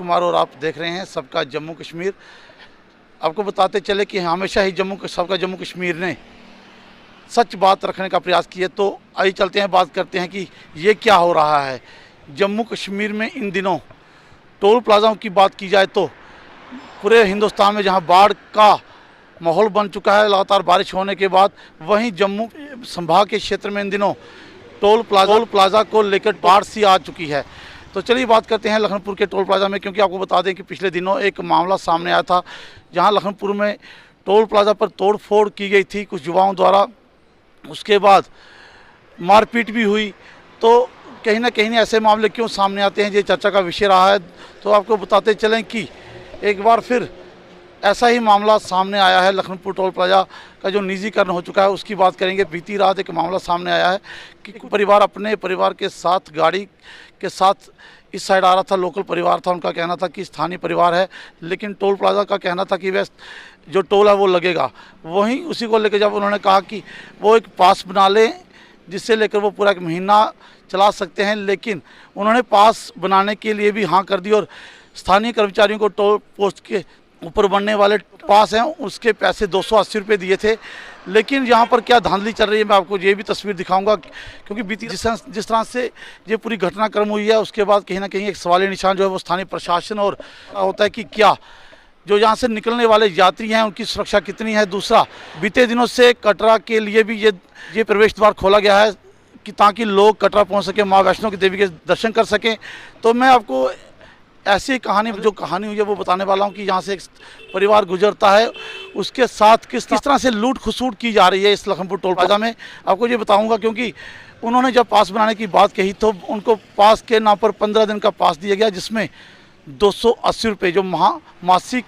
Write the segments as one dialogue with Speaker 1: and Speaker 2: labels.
Speaker 1: राजकुमार और आप देख रहे हैं सबका जम्मू कश्मीर। आपको बताते चले कि हमेशा ही सबका जम्मू कश्मीर ने सच बात रखने का प्रयास किया। तो आइए चलते हैं, बात करते हैं कि ये क्या हो रहा है जम्मू कश्मीर में इन दिनों। टोल प्लाज़ाओं की बात की जाए तो पूरे हिंदुस्तान में जहां बाढ़ का माहौल बन चुका है लगातार बारिश होने के बाद, वहीं जम्मू संभाग के क्षेत्र में इन दिनों टोल प्लाज़ा को लेकर बाढ़ सी आ चुकी है। तो चलिए बात करते हैं लखनपुर के टोल प्लाज़ा में, क्योंकि आपको बता दें कि पिछले दिनों एक मामला सामने आया था जहां लखनपुर में टोल प्लाज़ा पर तोड़फोड़ की गई थी कुछ युवाओं द्वारा। उसके बाद मारपीट भी हुई। तो कहीं ना कहीं ऐसे मामले क्यों सामने आते हैं, ये चर्चा का विषय रहा है। तो आपको बताते चलें कि एक बार फिर ऐसा ही मामला सामने आया है। लखनपुर टोल प्लाज़ा का जो निजीकरण हो चुका है उसकी बात करेंगे। बीती रात एक मामला सामने आया है कि परिवार अपने परिवार के साथ गाड़ी के साथ इस साइड आ रहा था। लोकल परिवार था, उनका कहना था कि स्थानीय परिवार है, लेकिन टोल प्लाज़ा का कहना था कि वह जो टोल है वो लगेगा। वहीं उसी को लेकर जब उन्होंने कहा कि वो एक पास बना लें जिससे लेकर वो पूरा एक महीना चला सकते हैं, लेकिन उन्होंने पास बनाने के लिए भी हाँ कर दी और स्थानीय कर्मचारियों को टोल पोस्ट के ऊपर बनने वाले पास हैं उसके पैसे 280 रुपये दिए थे। लेकिन यहाँ पर क्या धांधली चल रही है मैं आपको ये भी तस्वीर दिखाऊंगा, क्योंकि बीती जिस तरह से ये पूरी घटनाक्रम हुई है उसके बाद कहीं ना कहीं एक सवालिया निशान जो है वो स्थानीय प्रशासन और होता है कि क्या जो यहाँ से निकलने वाले यात्री हैं उनकी सुरक्षा कितनी है। दूसरा, बीते दिनों से कटरा के लिए भी ये प्रवेश द्वार खोला गया है कि ताकि लोग कटरा पहुँच सकें, माँ वैष्णो की देवी के दर्शन कर सकें। तो मैं आपको ऐसी कहानी हुई है वो बताने वाला हूँ कि यहाँ से एक परिवार गुजरता है उसके साथ किस तरह से लूट खसूट की जा रही है इस लखनपुर टोल प्लाज़ा में। आपको ये बताऊँगा क्योंकि उन्होंने जब पास बनाने की बात कही तो उनको पास के नाम पर 15 दिन का पास दिया गया, जिसमें 280 रुपये जो मासिक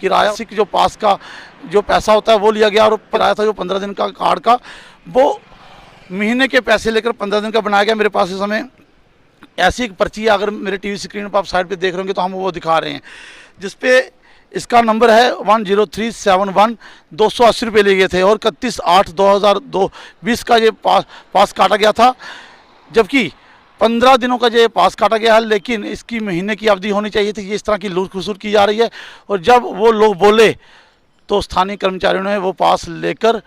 Speaker 1: किराया जो पास का जो पैसा होता है वो लिया गया, और किराया था जो 15 दिन का कार्ड का वो महीने के पैसे लेकर 15 दिन का बनाया गया। मेरे पास इस समय ऐसी एक पर्ची है, अगर मेरे टीवी स्क्रीन पर आप साइड पे देख रहे होंगे तो हम वो दिखा रहे हैं, जिसपे इसका नंबर है 10371। 280 रुपये लिए गए थे और 31/8/2020 का ये पास काटा गया था, जबकि 15 दिनों का ये पास काटा गया है, लेकिन इसकी महीने की अवधि होनी चाहिए थी। ये इस तरह की लूट खसूट की जा रही है। और जब वो लोग बोले तो स्थानीय कर्मचारियों ने वो पास लेकर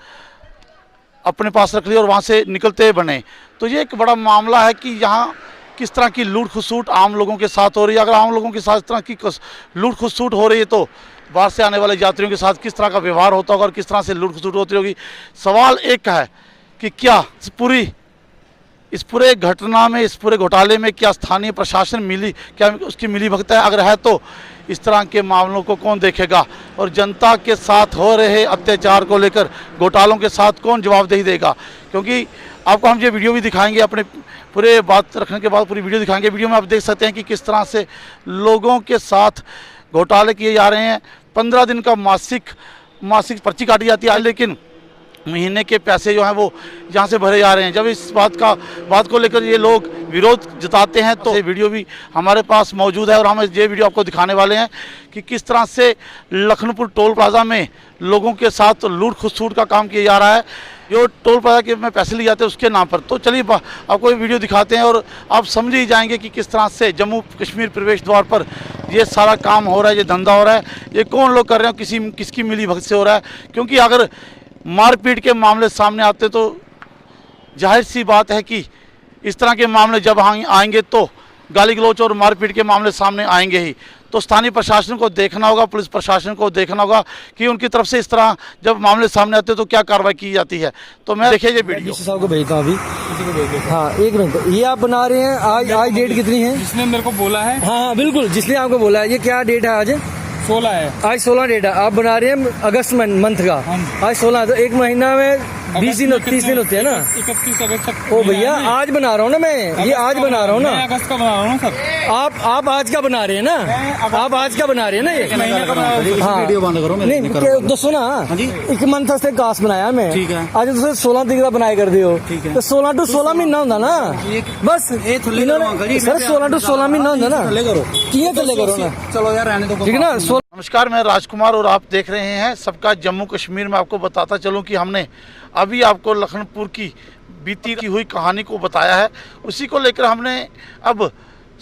Speaker 1: अपने पास रख लिया और वहाँ से निकलते बने। तो ये एक बड़ा मामला है कि यहाँ किस तरह की लूट खसूट आम लोगों के साथ हो रही है। अगर आम लोगों के साथ इस तरह की लूट खसूट हो रही है तो बाहर से आने वाले यात्रियों के साथ किस तरह का व्यवहार होता होगा और किस तरह से लूट खसूट होती होगी। सवाल एक है कि क्या इस पूरे घटना में, इस पूरे घोटाले में क्या स्थानीय प्रशासन क्या उसकी मिली भगत है? अगर है तो इस तरह के मामलों को कौन देखेगा और जनता के साथ हो रहे अत्याचार को लेकर घोटालों के साथ कौन जवाबदेही देगा? क्योंकि आपको हम ये वीडियो भी दिखाएंगे, अपने पूरे बात रखने के बाद पूरी वीडियो दिखाएंगे। वीडियो में आप देख सकते हैं कि किस तरह से लोगों के साथ घोटाले किए जा रहे हैं। 15 दिन का मासिक पर्ची काटी जाती है, लेकिन महीने के पैसे जो हैं वो यहाँ से भरे जा रहे हैं। जब इस बात को लेकर ये लोग विरोध जताते हैं तो ये वीडियो भी हमारे पास मौजूद है और हम ये वीडियो आपको दिखाने वाले हैं कि किस तरह से लखनपुर टोल प्लाज़ा में लोगों के साथ लूट खसूट का काम किया जा रहा है, जो टोल प्लाज़ा के में पैसे लिए जाते हैं उसके नाम पर। तो चलिए आपको ये वीडियो दिखाते हैं और आप समझ ही जाएंगे कि किस तरह से जम्मू कश्मीर प्रवेश द्वार पर ये सारा काम हो रहा है, ये धंधा हो रहा है, ये कौन लोग कर रहे हैं, किसकी मिली भगत से हो रहा है। क्योंकि अगर मारपीट के मामले सामने आते तो जाहिर सी बात है कि इस तरह के मामले जब आएंगे तो गाली गलौच और मारपीट के मामले सामने आएंगे ही। तो स्थानीय प्रशासन को देखना होगा, पुलिस प्रशासन को देखना होगा कि उनकी तरफ से इस तरह जब मामले सामने आते तो क्या कार्रवाई की जाती है। तो मैं देखिए ये वीडियो
Speaker 2: साहब को भेजता हूँ अभी। हाँ, एक मिनट, ये आप बना रहे हैं आज डेट कितनी है?
Speaker 3: जिसने मेरे को बोला है।
Speaker 2: हाँ बिल्कुल, जिसने आपको बोला है। ये क्या डेट है आज?
Speaker 3: 16 है।
Speaker 2: आज 16 डेट है। आप बना रहे हैं अगस्त मंथ का। आज 16, तो एक महीना में 20 दिन 30 दिन होते हैं ना।
Speaker 3: 31 अगस्त तक।
Speaker 2: ओ भैया, आज बना रहा हूँ ना मैं, ये आज बना रहा हूँ ना।
Speaker 3: अगस्त का बना रहा हूँ सर।
Speaker 2: आप आज का बना रहे हैं ना, आप आज का बना रहे हैं ना ये। हाँ,
Speaker 4: वीडियो बंद करो।
Speaker 2: नहीं तो सुना, एक मंथ से कास बनाया मैं।
Speaker 4: ठीक है।
Speaker 2: आज तो 16 दिन का बनाए कर दियो।
Speaker 4: ठीक है।
Speaker 2: तो 16 to 16 महीना होता ना बस। सर 16 to 16 महीना होता ना, किए चले करो ना।
Speaker 4: चलो यार रहने दो,
Speaker 2: ठीक है ना।
Speaker 1: नमस्कार, मैं राजकुमार और आप देख रहे हैं सबका जम्मू कश्मीर में। आपको बताता चलूं कि हमने अभी आपको लखनपुर की बीती की हुई कहानी को बताया है, उसी को लेकर हमने अब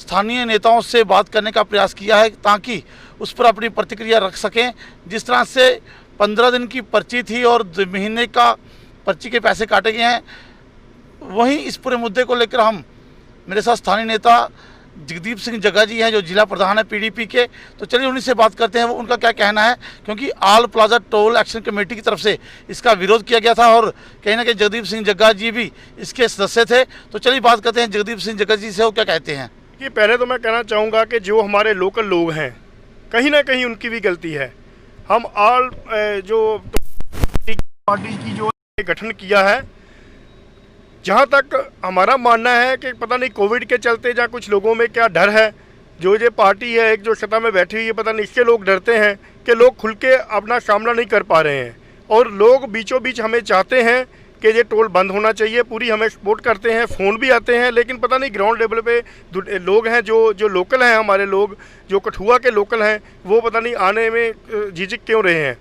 Speaker 1: स्थानीय नेताओं से बात करने का प्रयास किया है ताकि उस पर अपनी प्रतिक्रिया रख सकें। जिस तरह से 15 दिन की पर्ची थी और 2 महीने का पर्ची के पैसे काटे गए हैं, वहीं इस पूरे मुद्दे को लेकर हम मेरे साथ स्थानीय नेता जगदीप सिंह जग्गा जी हैं जो जिला प्रधान है पीडीपी के। तो चलिए उन्हीं से बात करते हैं, वो उनका क्या कहना है, क्योंकि all plaza toll action committee की तरफ से इसका विरोध किया गया था और कहीं ना कहीं जगदीप सिंह जग्गा जी भी इसके सदस्य थे। तो चलिए बात करते हैं जगदीप सिंह जग्गा जी से, वो क्या कहते हैं।
Speaker 4: कि पहले तो मैं कहना चाहूँगा कि जो हमारे लोकल लोग हैं कहीं ना कहीं उनकी भी गलती है। हम ऑल जो पार्टी की जो गठन किया है, जहाँ तक हमारा मानना है कि पता नहीं कोविड के चलते या कुछ लोगों में क्या डर है, जो ये पार्टी है एक जो सत्ता में बैठी हुई है, पता नहीं इससे लोग डरते हैं कि लोग खुल के अपना सामना नहीं कर पा रहे हैं और लोग बीचों बीच हमें चाहते हैं कि ये टोल बंद होना चाहिए। पूरी हमें सपोर्ट करते हैं, फ़ोन भी आते हैं, लेकिन पता नहीं ग्राउंड लेवल पे लोग हैं जो लोकल हैं, हमारे लोग जो कठुआ के लोकल हैं, वो पता नहीं आने में झिझक क्यों रहे हैं।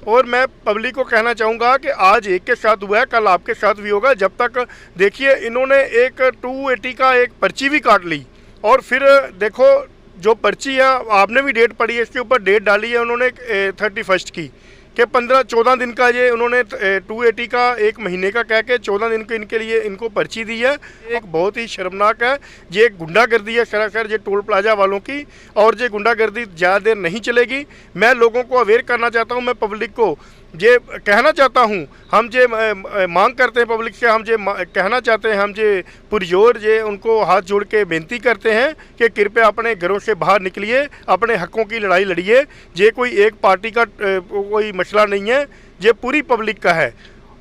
Speaker 4: और मैं पब्लिक को कहना चाहूँगा कि आज एक के साथ हुआ है, कल आपके साथ भी होगा। जब तक देखिए इन्होंने एक 280 का एक पर्ची भी काट ली और फिर देखो जो पर्ची है, आपने भी डेट पढ़ी है, इसके ऊपर डेट डाली है उन्होंने 31 की कि 14 दिन का ये उन्होंने 280 का 1 महीने का कह के 14 दिन के इनके लिए इनको पर्ची दी है। एक बहुत ही शर्मनाक है, ये गुंडागर्दी है सरासर ये टोल प्लाजा वालों की, और ये गुंडागर्दी ज़्यादा देर नहीं चलेगी। मैं लोगों को अवेयर करना चाहता हूँ, मैं पब्लिक को ये कहना चाहता हूँ, हम जे मांग करते हैं पब्लिक से, हम जे कहना चाहते हैं, हम जे पुरजोर जे उनको हाथ जोड़ के बेनती करते हैं कि कृपया अपने घरों से बाहर निकलिए, अपने हकों की लड़ाई लड़िए। ये कोई एक पार्टी का कोई मसला नहीं है, ये पूरी पब्लिक का है।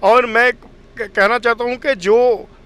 Speaker 4: और मैं कहना चाहता हूँ कि जो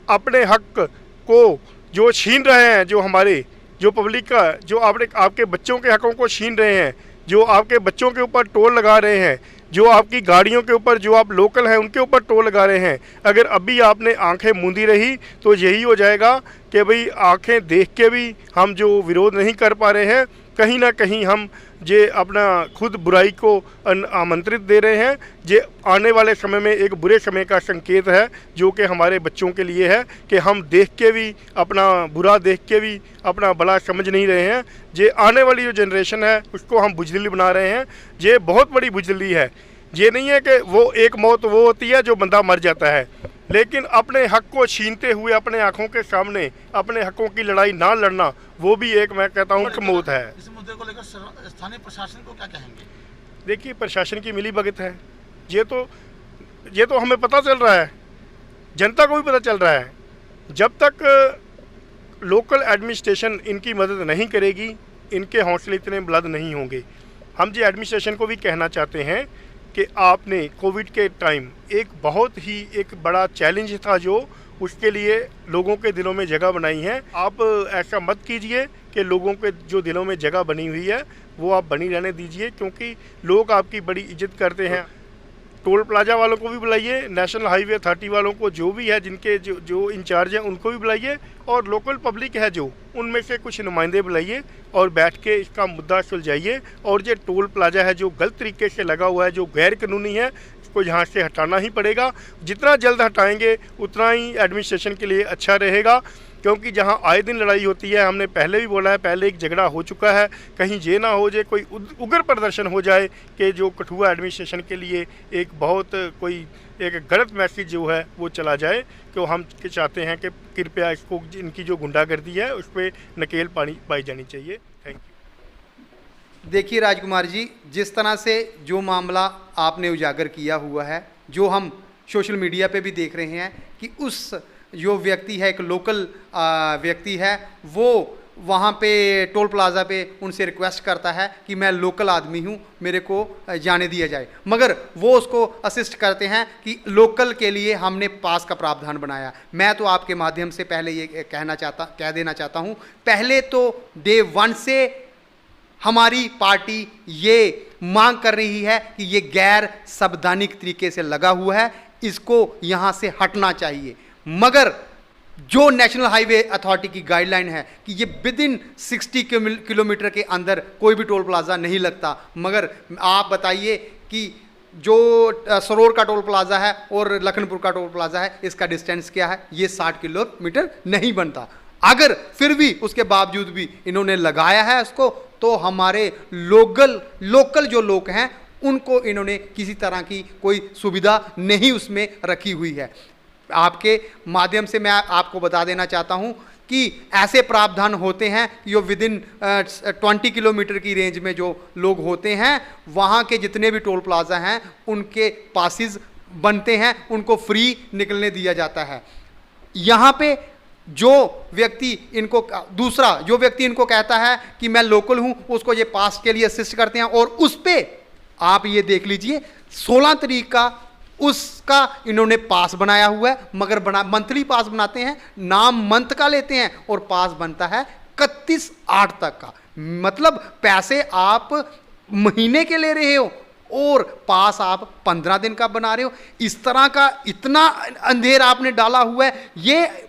Speaker 4: अपने हक को जो छीन रहे हैं, जो हमारे जो पब्लिक का जो आपके बच्चों के हकों को छीन रहे हैं, जो आपके बच्चों के ऊपर टोल लगा रहे हैं, जो आपकी गाड़ियों के ऊपर जो आप लोकल हैं उनके ऊपर टोल लगा रहे हैं, अगर अभी आपने आंखें मूंदी रही तो यही हो जाएगा कि भाई आंखें देख के भी हम जो विरोध नहीं कर पा रहे हैं, कहीं ना कहीं हम जे अपना खुद बुराई को आमंत्रित दे रहे हैं। जे आने वाले समय में एक बुरे समय का संकेत है जो कि हमारे बच्चों के लिए है कि हम देख के भी अपना बुरा देख के भी अपना भला समझ नहीं रहे हैं। जे आने वाली जो जनरेशन है उसको हम बुजदिल बना रहे हैं। ये बहुत बड़ी बुजदिली है। ये नहीं है कि वो एक मौत वो होती है जो बंदा मर जाता है, लेकिन अपने हक को छीनते हुए अपने आँखों के सामने अपने हकों की लड़ाई ना लड़ना, वो भी एक मैं कहता हूँ कि मौत है।
Speaker 1: इस मुद्दे को लेकर स्थानीय प्रशासन को क्या कहेंगे।
Speaker 4: देखिए प्रशासन की मिली भगत है, ये तो हमें पता चल रहा है, जनता को भी पता चल रहा है। जब तक लोकल एडमिनिस्ट्रेशन इनकी मदद नहीं करेगी, इनके हौसले इतने बुलंद नहीं होंगे। हम जी एडमिनिस्ट्रेशन को भी कहना चाहते हैं कि आपने कोविड के टाइम एक बहुत ही एक बड़ा चैलेंज था जो उसके लिए लोगों के दिलों में जगह बनाई है। आप ऐसा मत कीजिए कि लोगों के जो दिलों में जगह बनी हुई है वो आप बनी रहने दीजिए, क्योंकि लोग आपकी बड़ी इज्जत करते हैं। टोल प्लाजा वालों को भी बुलाइए, नेशनल हाईवे अथॉरिटी वालों को जो भी है, जिनके जो इंचार्ज हैं उनको भी बुलाइए, और लोकल पब्लिक है जो उनमें से कुछ नुमाइंदे बुलाइए और बैठ के इसका मुद्दा सुलझाइए। और ये टोल प्लाजा है जो गलत तरीके से लगा हुआ है, जो गैर कानूनी है, इसको यहाँ से हटाना ही पड़ेगा। जितना जल्द हटाएंगे उतना ही एडमिनिस्ट्रेशन के लिए अच्छा रहेगा, क्योंकि जहाँ आए दिन लड़ाई होती है, हमने पहले भी बोला है, पहले एक झगड़ा हो चुका है, कहीं ये ना हो जाए कोई उग्र प्रदर्शन हो जाए कि जो कठुआ एडमिनिस्ट्रेशन के लिए एक बहुत कोई एक गलत मैसेज जो है वो चला जाए। तो हम चाहते हैं कि कृपया इसको इनकी जो गुंडागर्दी है उस पर नकेल पाई जानी चाहिए। Thank you.
Speaker 5: देखिए राजकुमार जी, जिस तरह से जो मामला आपने उजागर किया हुआ है, जो हम सोशल मीडिया पे भी देख रहे हैं कि उस जो व्यक्ति है, एक लोकल व्यक्ति है, वो वहाँ पे टोल प्लाज़ा पे उनसे रिक्वेस्ट करता है कि मैं लोकल आदमी हूँ, मेरे को जाने दिया जाए, मगर वो उसको असिस्ट करते हैं कि लोकल के लिए हमने पास का प्रावधान बनाया। मैं तो आपके माध्यम से पहले ये कह देना चाहता हूँ, पहले तो डे 1 से हमारी पार्टी ये मांग कर रही है कि ये गैर संवैधानिक तरीके से लगा हुआ है, इसको यहाँ से हटना चाहिए। मगर जो नेशनल हाईवे अथॉरिटी की गाइडलाइन है कि ये विदिन 60 किलोमीटर के अंदर कोई भी टोल प्लाज़ा नहीं लगता, मगर आप बताइए कि जो सरोर का टोल प्लाज़ा है और लखनपुर का टोल प्लाज़ा है, इसका डिस्टेंस क्या है? ये 60 किलोमीटर नहीं बनता। अगर फिर भी उसके बावजूद भी इन्होंने लगाया है उसको, तो हमारे लोकल जो लोग हैं उनको इन्होंने किसी तरह की कोई सुविधा नहीं उसमें रखी हुई है। आपके माध्यम से मैं आपको बता देना चाहता हूं कि ऐसे प्रावधान होते हैं कि जो विदिन 20 किलोमीटर की रेंज में जो लोग होते हैं, वहाँ के जितने भी टोल प्लाजा हैं उनके पासिस बनते हैं, उनको फ्री निकलने दिया जाता है। यहाँ पे जो व्यक्ति इनको कहता है कि मैं लोकल हूँ, उसको ये पास के लिए असिस्ट करते हैं, और उस पे आप ये देख लीजिए 16 तारीख का उसका इन्होंने पास बनाया हुआ है, मगर मंथली पास बनाते हैं, नाम मंथ का लेते हैं और पास बनता है 31/8 तक का। मतलब पैसे आप महीने के ले रहे हो और पास आप 15 दिन का बना रहे हो। इस तरह का इतना अंधेर आपने डाला हुआ है। ये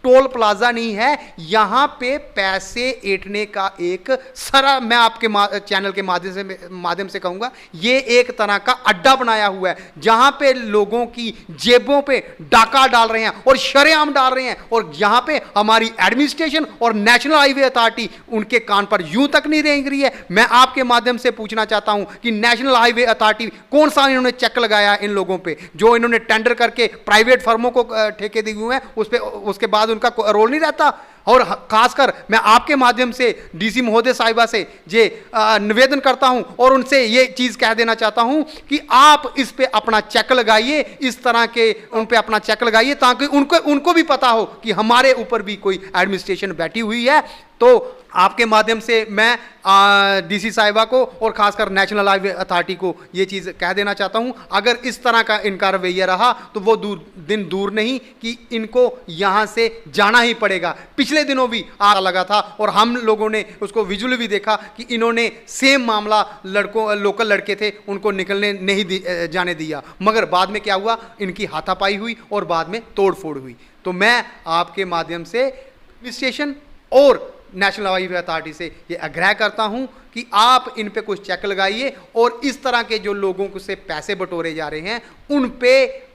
Speaker 5: टोल प्लाजा नहीं है, यहाँ पे पैसे ऐंठने का एक सारा, मैं आपके चैनल के माध्यम से कहूँगा, ये एक तरह का अड्डा बनाया हुआ है, जहाँ पे लोगों की जेबों पे डाका डाल रहे हैं और शरेआम डाल रहे हैं। और यहाँ पे हमारी एडमिनिस्ट्रेशन और नेशनल हाईवे अथॉरिटी उनके कान पर यूं तक नहीं रेंग रही है। मैं आपके माध्यम से पूछना चाहता हूँ कि नेशनल हाईवे अथॉरिटी कौन सा इन्होंने चेक लगाया इन लोगों पर, जो इन्होंने टेंडर करके प्राइवेट फर्मों को ठेके दिए हुए हैं, उस पर उसके बाद उनका रोल नहीं रहता। और खासकर मैं आपके माध्यम से डीसी महोदय साहिबा से ये निवेदन करता हूं और उनसे ये चीज कह देना चाहता हूं कि आप इस पे अपना चेक लगाइए, इस तरह के उन पे अपना चेक लगाइए, ताकि उनको भी पता हो कि हमारे ऊपर भी कोई एडमिनिस्ट्रेशन बैठी हुई है। तो आपके माध्यम से मैं डीसी साहिबा को और खासकर नेशनल हाईवे अथॉरिटी को ये चीज़ कह देना चाहता हूँ, अगर इस तरह का इनका रवैया रहा तो वो दिन दूर नहीं कि इनको यहाँ से जाना ही पड़ेगा। पिछले दिनों भी आग लगा था और हम लोगों ने उसको विजुअली भी देखा कि इन्होंने सेम मामला लोकल लड़के थे उनको निकलने नहीं जाने दिया, मगर बाद में क्या हुआ, इनकी हाथापाई हुई और बाद में तोड़ फोड़ हुई। तो मैं आपके माध्यम से एडमिनिस्ट्रेशन और नेशनल हाईवे अथॉरिटी से ये आग्रह करता हूं कि आप इन पे कुछ चेक लगाइए और इस तरह के जो लोगों को से पैसे बटोरे जा रहे हैं उन पे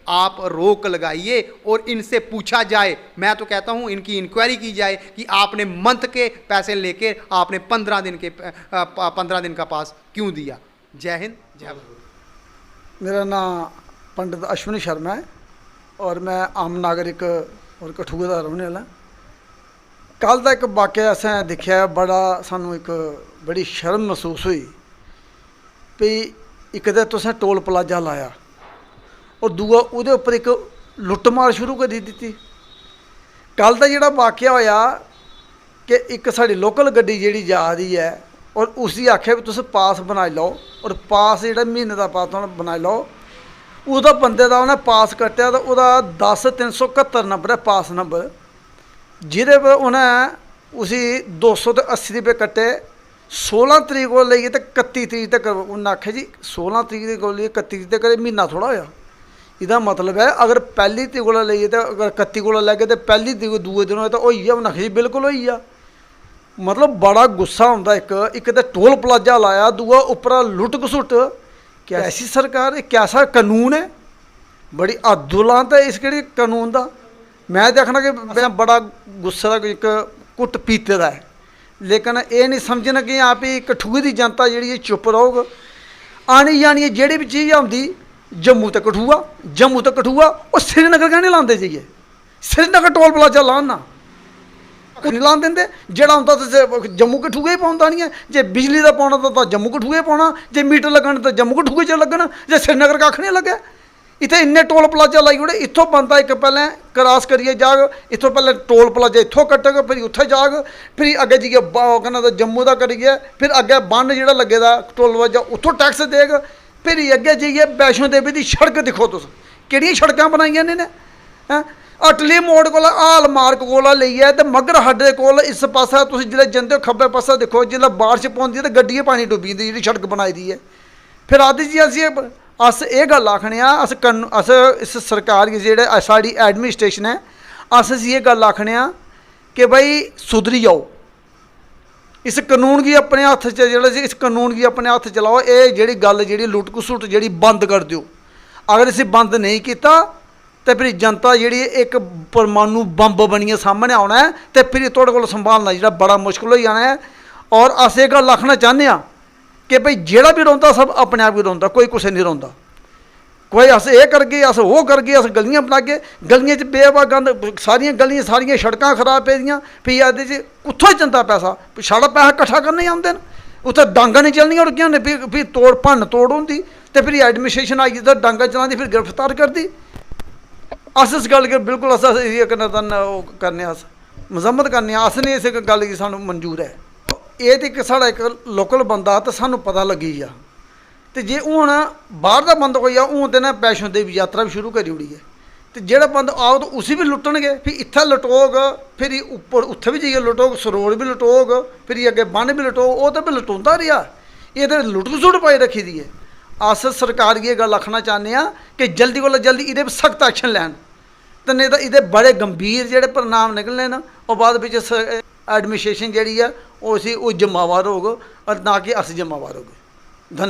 Speaker 5: आप रोक लगाइए और इनसे पूछा जाए। मैं तो कहता हूं इनकी इंक्वायरी की जाए कि आपने मंथ के पैसे लेके आपने 15 दिन का पास क्यों दिया। जय हिंद, जय भारत।
Speaker 6: मेरा नाम पंडित अश्विनी शर्मा है और मैं आम नागरिक और कठुआ का रहने वाला। कल का एक वाकया असें दिखा, बड़ा सानू एक बड़ी शर्म महसूस हुई भी एक तो तुसें टोल प्लाजा लाया और दूआ उहदे उपर एक लुट्टमार शुरू करी दी। कल का जिहड़ा वाकया होया कि एक साड़ी लोकल गड्डी जिहड़ी जा रही है और उसी आख्या भी तुस पास बनाई लो और पास जिहड़ा महीने का पास बनाई लो, उहदा बंदे का उन्हें पास कट्टिया तो वह 10/371 नंबर है पास नंबर, जिहदे पर उन्हें उसी 280 रुपये कट्टे। 16 तरीक को लेइए तो 31 तरीक तक उन्हें आख्या जी 16 तरीक को लेइए 31 तक महीना थोड़ा होया। इहदा मतलब है अगर पहली तरीक को लेइए तो अगर 31 को लैगे तो पहली तरीक दूए दिन होए तो होई आ। उन्हें आख्या जी बिल्कुल होई आ। मतलब बड़ा गुस्सा आउंदा। एक तो टोल प्लाजा लाया, दूआ उपरा लुट घसुट। क्या ऐसी सरकार है, कैसा कानून है? बड़ी हद्दुलांत है इस कानून का। मैं देखना कि मैं बड़ा गुस्सा एक कुट पीते का है, लेकिन ये नहीं समझना कि आप ही कठुए की जनता जी चुप रहोग। आनी जानी है जी भी चीज़ आती जम्मू तो कठुआ, जम्मू तो कठुआ, और श्रीनगर कहने लाते जाइए। श्रीनगर टोल प्लाजा लान ना नहीं लान देंगे, जोड़ा होंगे तो जम्मू कठुए ही पाँदा नहीं है। जे बिजली का पाना तो जम्मू कठुए पाना, जे मीटर लगन तो जम्मू कठुए च लगन, जे श्रीनगर कख नहीं लगे। इतने इन्ने टोल प्लाजा लाई ओड़े। इतों बंदा एक पहले क्रॉस करिए जाग, इतों पहले टोल प्लाजा इतों कट्टेगा, फिर उत्थे जाग, फिर अगे जाइए कहना तो जम्मू का करिए, फिर अगे बंद जो लगे दा टोल प्लाजा उत्थों टैक्स देग, फिर अगे जाइए वैष्णो देवी की सड़क दिखो तुस किहड़ियां सड़कां बनाइयां ने हैं। अटली मोड़ को हाल मार्ग को लेइए तो मगर हड्डे को इस पासा तुम जिसले जंदे हो खब्बे पासा देखो, जिसले बारिश पौंदी है तो गड्डियां पानी डुब्बी जंदी जी सड़क बनाई दी है। फिर आदि जी अस ये गल आखने अस इस सरकार की जेह्ड़े साड़ी एडमिनिस्ट्रेशन है, अस ये गल आखने कि भाई सुधरी जाओ, इस कानून की अपने हत्थ च जेह्ड़ा इस कानून की अपने हत्थ चलाओ। ये जेह्ड़ी गल जेह्ड़ी लुट घसुट जेह्ड़ी बंद कर दो। अगर इसे बंद नहीं किया तो फिर जनता जी एक परमाणु बंब बनिए सामने आना है तो फिर थोड़े को संभालना जो बड़ा मुश्किल हो जाना है। और अस ये गल आखना चाहते हैं कि भाई जोड़ा भी रोंदा सब अपने आप ही रोंदा, कोई कुछ नहीं रोंदा। कोई अस ये करगे अस वो करगे अस गलियां बनागे, गलियां च बेवा गंद सारियां गलियां सारियां सड़कां खराब पेदियां, फ्ही एह्दे च कुत्थों जंदा पैसा, साढ़ा पैसा कट्ठा करने आंदे न, उत्थे डांगां नहीं चलनियां रुकियां ने, फ्ही तोड़ भन्न तोड़ होंदी ते फिर एडमिनिस्ट्रेशन आई जिद्धर डांगा चलांदी फिर गिरफ्तार करदी। अस इस गल के बिल्कुल अस ये करने अस मजम्मत करने अस नहीं इस गल की सानू मंजूर है। ये तो एक साढ़ा एक लोकल बंदा तो सानू पता लगी जा, तो जे हूँ बाहर का बंदा कोई आ हूँ तो ना वैष्णो देवी यात्रा भी शुरू करी ओड़ी है, तो जोड़ा बंदा आओ तो उसी भी लुट्टणगे, फिर इत्थै लुटोग फिर उप्पर उत्थे भी जाइए लुटोग, सरोड़ भी लुटोग, फिर अगे बन भी लुटोग, वो तो भी लुटाउंदा रेहा, ये तो लुट खसुट पाई रखी दी है। अस सरकार गी गल आखना चाहते हैं कि जल्दी कोला जल्दी ये सख्त एक्शन लैन, तो नहीं तो ये बड़े गंभीर जोड़े परिणाम निकलने न, और बाद में एडमिनिस्ट्रेशन जी है वो जिम्मेवार होग और ना कि अस जिम्मेवार होगे। धन्यवाद।